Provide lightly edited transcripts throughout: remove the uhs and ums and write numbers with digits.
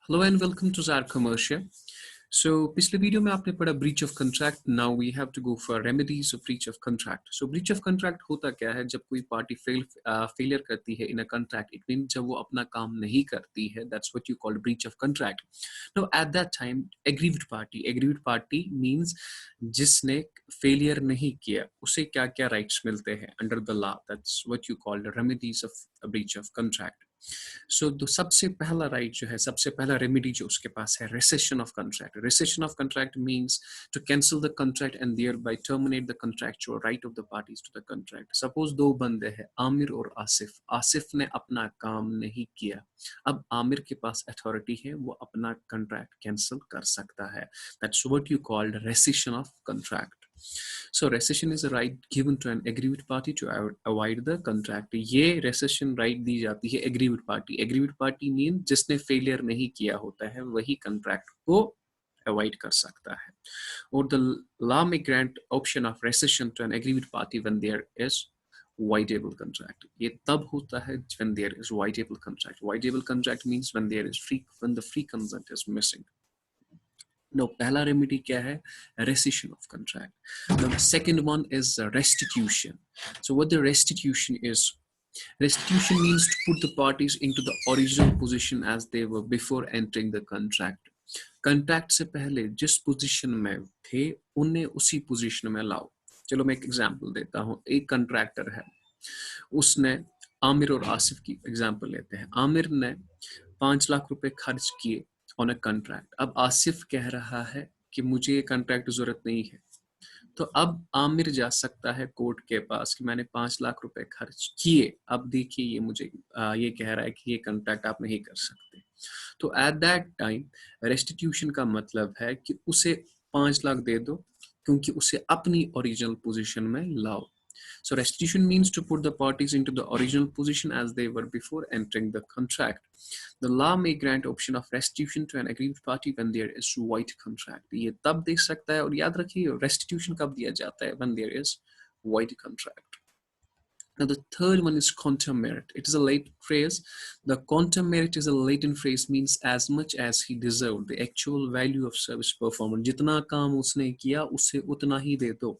Hello and welcome to Zar Commercial. So पिछले video में आपने पढ़ा breach of contract. Now we have to go for remedies of breach of contract. So breach of contract होता क्या है? जब कोई पार्टी फेलियर करती है in a contract, it mean जब वो अपना काम नहीं करती है, that's what you call breach of contract. Now at that time aggrieved party means जिसने फेलियर नहीं किया उसे क्या क्या राइट्स मिलते हैं under the law. That's what you call remedies of breach of contract. So सबसे पहला राइट जो है, सबसे पहला रेमेडी जो उसके पास है, rescission of contract. Rescission of contract means to cancel the contract and thereby terminate the contractual right of the parties to the contract. Suppose दो बंदे हैं, आमिर और आसिफ. आसिफ ने अपना काम नहीं किया, अब आमिर के पास अथॉरिटी है, वो अपना कंट्रैक्ट कैंसिल कर सकता है. That's what you called recession of contract. So rescission is a right given to an aggrieved party to avoid the contract. ये rescission right दी जाती है aggrieved party. Aggrieved party mean जिसने failure नहीं किया होता है वही contract को avoid कर सकता है. और the law may grant option of rescission to an aggrieved party when there is voidable contract. ये तब होता है when there is voidable contract. Voidable contract means when the free consent is missing. Now, पहला remedy क्या है? Rescission of contract. The second one is restitution. So what the restitution is? Restitution means to put the parties into the original position as they were before entering the contract. Contract से पहले जिस position में थे उन्हें उसी position में लाओ. चलो मैं एक एग्जांपल देता हूँ. एक कंट्रैक्टर है, उसने आमिर और आसिफ की एग्जांपल लेते हैं. आमिर ने 5 लाख रुपए खर्च किए ऑन अ कंट्रैक्ट. अब आसिफ कह रहा है कि मुझे ये कंट्रैक्ट की जरूरत नहीं है, तो अब आमिर जा सकता है कोर्ट के पास कि मैंने 5 लाख रुपए खर्च किए, अब देखिए ये मुझे ये कह रहा है कि ये कंट्रैक्ट आप नहीं कर सकते. तो एट दैट टाइम रेस्टिट्यूशन का मतलब है कि उसे 5 लाख दे दो, क्योंकि उसे अपनी ओरिजिनल पोजीशन में लाओ. So restitution means to put the parties into the original position as they were before entering the contract. The law may grant option of restitution to an aggrieved party when there is void contract. ये तब दे सकता है, और याद रखिए restitution कब दिया जाता है? When there is void contract. Now the third one is quantum merit. It is a latent phrase. The quantum merit is a latent phrase, means as much as he deserved, the actual value of service performed. जितना काम उसने किया उसे उतना ही दे दो.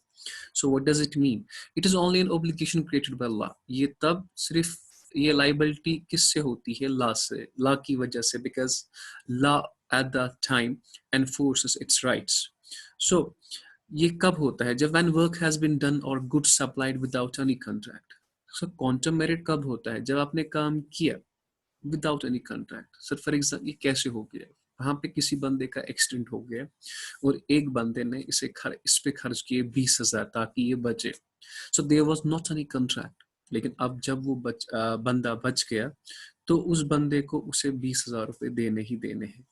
So what does it mean? It is only an obligation created by law. ये तब सिर्फ ये liability किससे होती है? law से, law की वजह से, because law at that time enforces its rights. So ये कब होता है? जब when work has been done or goods supplied without any contract. So quantum merit कब होता है? जब आपने काम किया without any contract. Sir for example ये कैसे हो गया? वहां पे किसी बंदे का एक्सीडेंट हो गया और एक बंदे ने इस पे खर्च किए 20,000 ताकि ये बचे. So there was not any contract. लेकिन अब जब वो बंदा बच गया तो उस बंदे को उसे 20,000 रुपए देने ही देने हैं,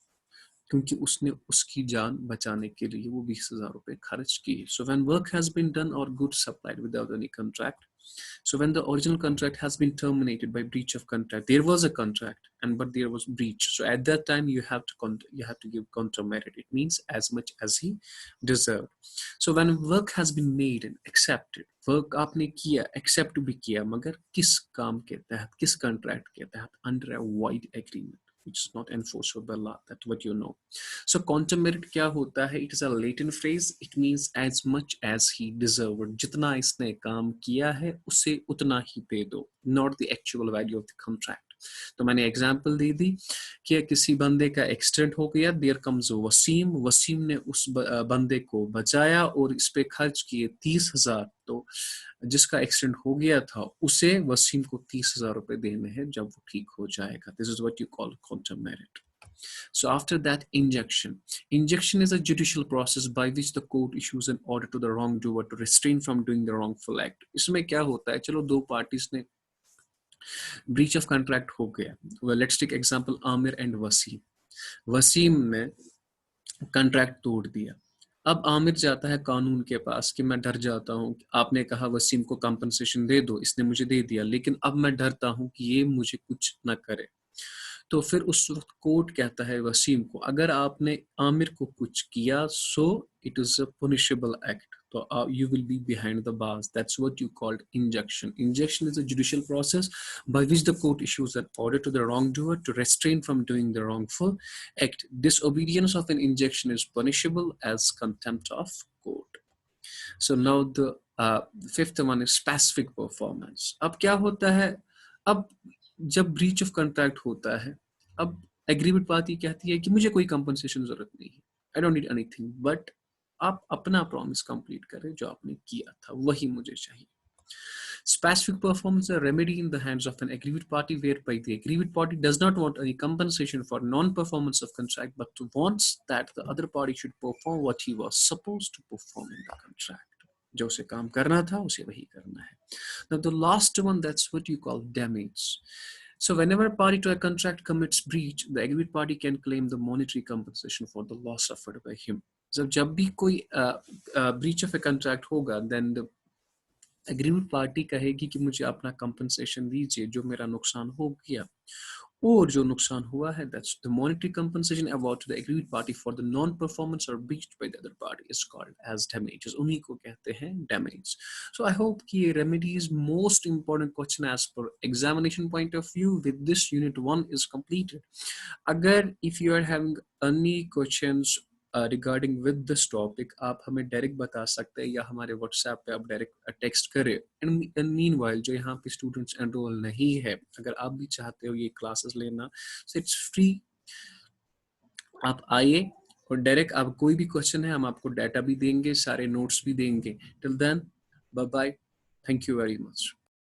क्योंकि उसने उसकी जान बचाने के लिए वो 20,000 रुपए खर्च किए. So when work has been done और goods supplied without any contract. So when the original contract has been terminated by breach of contract, there was a contract but there was breach. So at that time you have to give counter merit. It means as much as he deserved. So when work has been made and accepted, work आपने किया, accept भी किया, मगर किस काम के तहत, किस contract के तहत? Under a void agreement which is not enforceable by law. That's what you know. So quantum merit क्या होता है? It is a latent phrase. It means as much as he deserved. जितना इसने काम किया है उसे उतना ही दे दो, not the actual value of the contract. तो मैंने एग्जाम्पल दे दी कि किसी बंदे का एक्सीडेंट हो गया, देयर कम्स वसीम ने उस बंदे को बचाया और इस पे खर्च किए 30,000. तो जिसका एक्सीडेंट हो गया था उसे वसीम को 30,000 रुपए देने हैं जब वो ठीक हो जाएगा. This is what you call quantum merit. So after that, injunction. Injunction is a judicial process by which the court issues an order to the wrongdoer to restrain from doing the wrongful act. इसमें क्या होता है? चलो दो parties ने breach of contract हो गया. Let's take example Aamir and Waseem. Waseem ने कॉन्ट्रैक्ट तोड़ दिया. अब आमिर जाता है कानून के पास कि मैं डर जाता हूं, आपने कहा वसीम को कंपनसेशन दे दो, इसने मुझे दे दिया, लेकिन अब मैं डरता हूं कि ये मुझे कुछ ना करे. तो फिर उस वक्त कोर्ट कहता है वसीम को, अगर आपने आमिर को कुछ किया so it is a punishable act, तो you will be behind the bars. That's what you called injunction. Injunction is a judicial process by which the court issues an order to the wrongdoer to restrain from doing the wrongful act. Disobedience of an injunction is punishable as contempt of court. So now the fifth one is specific performance. अब क्या होता है, अब जब breach of contract होता है, अब agreement party कहती है कि मुझे कोई कंपनसेशन जरूरत नहीं है, I don't need anything, but आप अपना प्रॉमिस कंप्लीट करें, जो आपने किया था वही मुझे चाहिए. Specific performance is a remedy in the hands of an aggrieved party whereby the aggrieved party does not want any compensation for non-performance of contract but wants that the other party should perform what he was supposed to perform in the contract. जो उसे काम करना था उसे वही करना है. Now the last one, that's what you call damage. So whenever a party to a contract commits breach, the aggrieved party can claim the monetary compensation for the loss suffered by him. So जब भी कोई breach of a contract होगा, then the agreement party कहेगी कि मुझे अपना compensation दीजिए जो मेरा नुकसान हो गया, और जो नुकसान हुआ है that's the monetary compensation award to the agreed party for the non performance और breached by the other party is called as damages. उन्हीं को कहते हैं डैमेज. सो आई होप कि ये remedy is most important question as पर examination point of view. With this unit 1 is completed. अगर if you are having any questions regarding with this topic, आप हमें डायरेक्ट बता सकते हैं या हमारे व्हाट्सएप पे आप डायरेक्ट टेक्स्ट करें. एंड मीनवाइल जो यहाँ पे स्टूडेंट्स एनरोल नहीं है, अगर आप भी चाहते हो ये क्लासेस लेना, सो इट्स फ्री. आप आइए और डायरेक्ट आप कोई भी क्वेश्चन है हम आपको डाटा भी देंगे, सारे नोट्स भी देंगे. Till then bye bye, thank you very much.